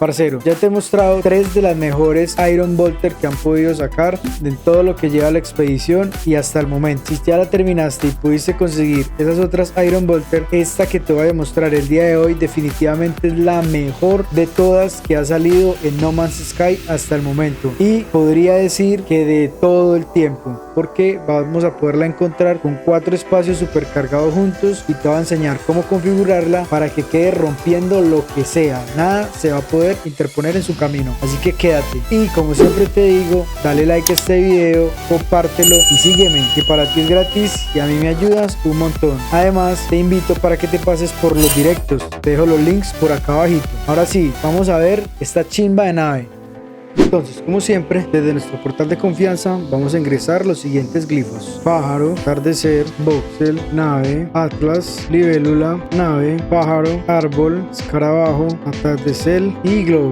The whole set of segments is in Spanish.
Parcero, ya te he mostrado 3 de las mejores Iron Bolter que han podido sacar en todo lo que lleva la expedición y hasta el momento. Si ya la terminaste y pudiste conseguir esas otras Iron Bolter, esta que te voy a mostrar el día de hoy definitivamente es la mejor de todas que ha salido en No Man's Sky hasta el momento, y podría decir que de todo el tiempo, porque vamos a poderla encontrar con 4 espacios supercargados juntos y te voy a enseñar cómo configurarla para que quede rompiendo lo que sea. Nada se va a poder interponer en su camino, así que quédate. Y como siempre te digo, dale like a este video, compártelo y sígueme, que para ti es gratis y a mí me ayudas un montón. Además te invito para que te pases por los directos, te dejo los links por acá abajito. Ahora sí, vamos a ver esta chimba de nave. Entonces, como siempre, desde nuestro portal de confianza vamos a ingresar los siguientes glifos: pájaro, atardecer, voxel, nave, atlas, libélula, nave, pájaro, árbol, escarabajo, atardecer y globo.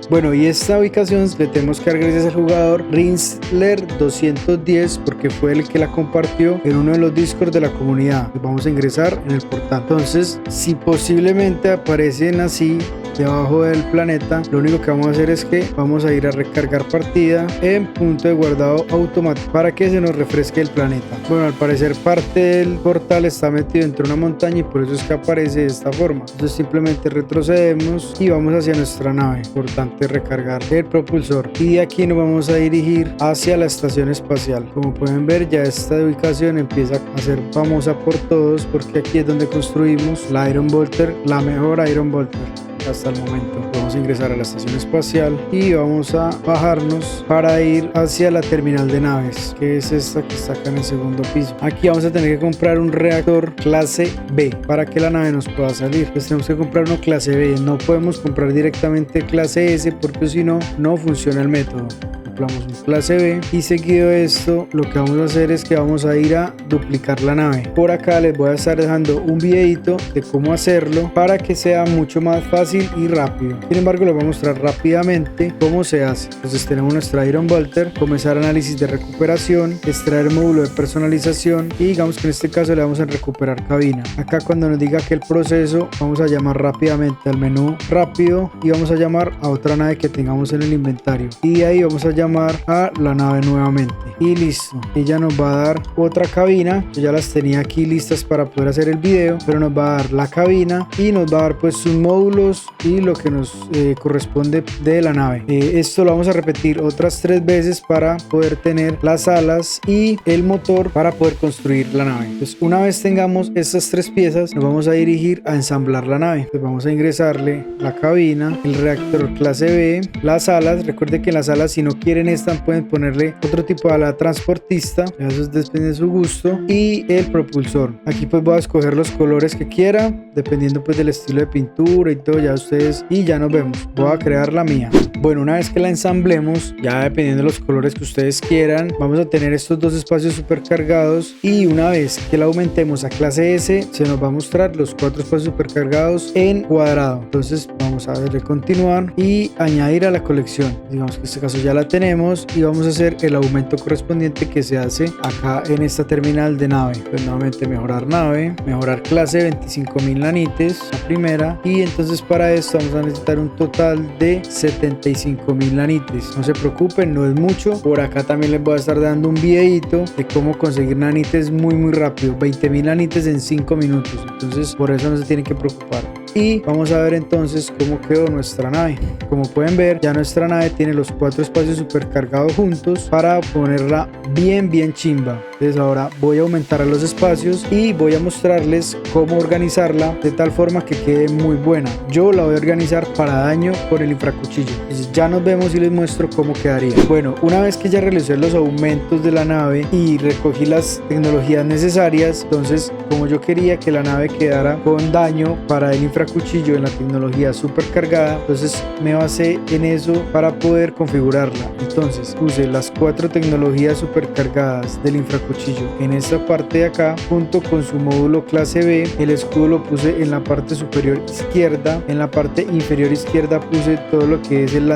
Bueno, y esta ubicación le tenemos que dar gracias al jugador Rinsler210 porque fue el que la compartió en uno de los discords de la comunidad. Vamos a ingresar en el portal. Entonces, si posiblemente aparecen así debajo del planeta, lo único que vamos a hacer es que vamos a ir a recargar partida en punto de guardado automático para que se nos refresque el planeta. Bueno, al parecer parte del portal está metido dentro de una montaña y por eso es que aparece de esta forma. Entonces simplemente retrocedemos y vamos hacia nuestra nave. Importante recargar el propulsor y de aquí nos vamos a dirigir hacia la estación espacial. Como pueden ver, ya esta ubicación empieza a ser famosa por todos porque aquí es donde construimos la Iron Bolter, la mejor Iron Bolter hasta el momento. Vamos a ingresar a la estación espacial y vamos a bajarnos para ir hacia la terminal de naves, que es esta que está acá en el segundo piso. Aquí vamos a tener que comprar un reactor clase B para que la nave nos pueda salir. Pues tenemos que comprar uno clase B, no podemos comprar directamente clase S porque si no, no funciona el método. Compramos un clase B y seguido de esto lo que vamos a hacer es que vamos a ir a duplicar la nave. Por acá les voy a estar dejando un videito de cómo hacerlo para que sea mucho más fácil y rápido. Sin embargo, les voy a mostrar rápidamente cómo se hace. Entonces tenemos nuestra Iron Bolter, comenzar análisis de recuperación, extraer módulo de personalización y digamos que en este caso le vamos a recuperar cabina. Acá cuando nos diga que el proceso, vamos a llamar rápidamente al menú rápido y vamos a llamar a otra nave que tengamos en el inventario y de ahí vamos a llamar a la nave nuevamente y listo. Ella nos va a dar otra cabina. Yo ya las tenía aquí listas para poder hacer el video, pero nos va a dar la cabina y nos va a dar pues sus módulos y lo que nos corresponde de la nave. Esto lo vamos a repetir otras 3 veces para poder tener las alas y el motor para poder construir la nave. Entonces, una vez tengamos estas 3 piezas, nos vamos a dirigir a ensamblar la nave. Entonces, vamos a ingresarle la cabina, el reactor clase B, las alas. Recuerde que en las alas, si no quieren esta, pueden ponerle otro tipo de ala transportista, eso depende de su gusto, y el propulsor. Aquí pues voy a escoger los colores que quiera dependiendo pues del estilo de pintura y todo, ya ustedes, y ya nos vemos. Voy a crear la mía. Bueno, una vez que la ensamblemos, ya dependiendo de los colores que ustedes quieran, vamos a tener estos 2 espacios supercargados y una vez que la aumentemos a clase S, se nos va a mostrar los 4 espacios supercargados en cuadrado. Entonces vamos a darle continuar y añadir a la colección. Digamos que en este caso ya la tenemos y vamos a hacer el aumento correspondiente que se hace acá en esta terminal de nave. Pues nuevamente mejorar nave, mejorar clase 25.000 nanites, la primera, y entonces para esto vamos a necesitar un total de 75.000 nanites. No se preocupen, no es mucho. Por acá también les voy a estar dando un videito de cómo conseguir nanites muy rápido, 20.000 nanites en 5 minutos, entonces por eso no se tienen que preocupar. Y vamos a ver entonces cómo quedó nuestra nave. Como pueden ver, ya nuestra nave tiene los 4 espacios supercargados juntos para ponerla bien chimba. Entonces ahora voy a aumentar a los espacios y voy a mostrarles cómo organizarla de tal forma que quede muy buena. Yo la voy a organizar para daño con el infracuchillo. Entonces ya nos vemos y les muestro cómo quedaría. Bueno, una vez que ya realicé los aumentos de la nave y recogí las tecnologías necesarias, entonces como yo quería que la nave quedara con daño para el infracuchillo en la tecnología supercargada, entonces me basé en eso para poder configurarla. Entonces puse las 4 tecnologías supercargadas del infracuchillo en esta parte de acá junto con su módulo clase B. El escudo lo puse en la parte superior izquierda, en la parte inferior izquierda puse todo lo que es el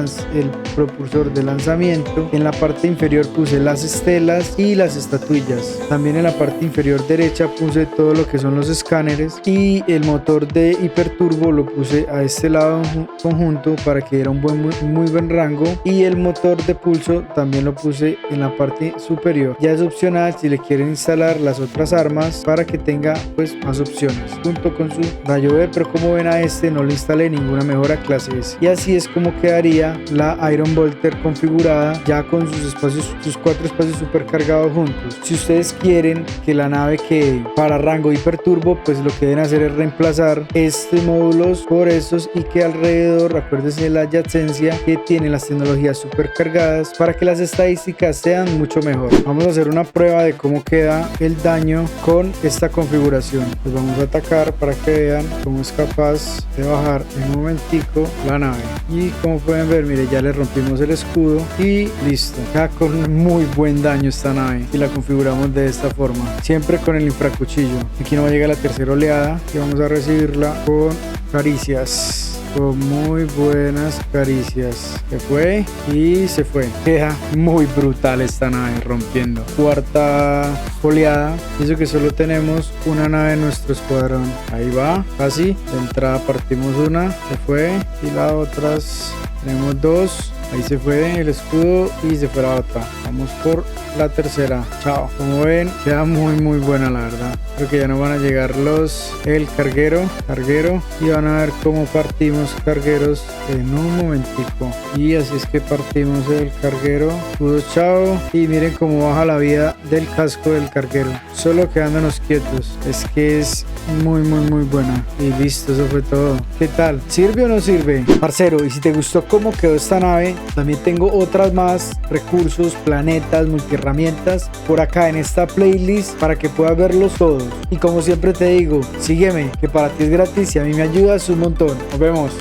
propulsor de lanzamiento, en la parte inferior puse las estelas y las estatuillas, también en la parte inferior derecha puse todo lo que son los escáneres y el motor de hiper turbo lo puse a este lado conjunto para que diera un muy buen rango, y el motor de pulso también lo puse en la parte superior. Ya es opcional si le quieren instalar las otras armas para que tenga pues más opciones junto con su rayo B, pero como ven a este no le instalé ninguna mejora clase S. Y así es como quedaría la Iron Bolter configurada ya con sus 4 espacios supercargados juntos. Si ustedes quieren que la nave quede para rango hiperturbo, pues lo que deben hacer es reemplazar estos módulos por estos, y que alrededor, acuérdense de la adyacencia que tiene las tecnologías supercargadas para que las estadísticas sean mucho mejor. Vamos a hacer una prueba de cómo queda el daño con esta configuración. Pues vamos a atacar para que vean cómo es capaz de bajar en un momentico la nave. Y como pueden ver, mire, ya le rompimos el escudo y listo. Queda con muy buen daño esta nave y la configuramos de esta forma, siempre con el infracuchillo. Aquí nos llega la tercera oleada y vamos a recibirla con caricias, con muy buenas caricias. Se fue y se fue. Queda muy brutal esta nave rompiendo. Cuarta oleada. Eso que solo tenemos una nave en nuestro escuadrón. Ahí va, casi. De entrada partimos una, se fue, y las otras tenemos dos. Ahí se fue el escudo y se fue la otra. Vamos por la tercera. Chao. Como ven, queda muy buena la verdad. Creo que ya nos van a llegar el carguero, y van a ver cómo partimos cargueros en un momentico. Y así es que partimos el carguero. Escudo, chao. Y miren cómo baja la vida del casco del carguero, solo quedándonos quietos. Es que es muy buena. Y listo, eso fue todo. ¿Qué tal? ¿Sirve o no sirve? Parcero, y si te gustó cómo quedó esta nave, también tengo otras más recursos, planetas, multiherramientas por acá en esta playlist para que puedas verlos todos. Y como siempre te digo, sígueme, que para ti es gratis y a mí me ayudas un montón. Nos vemos.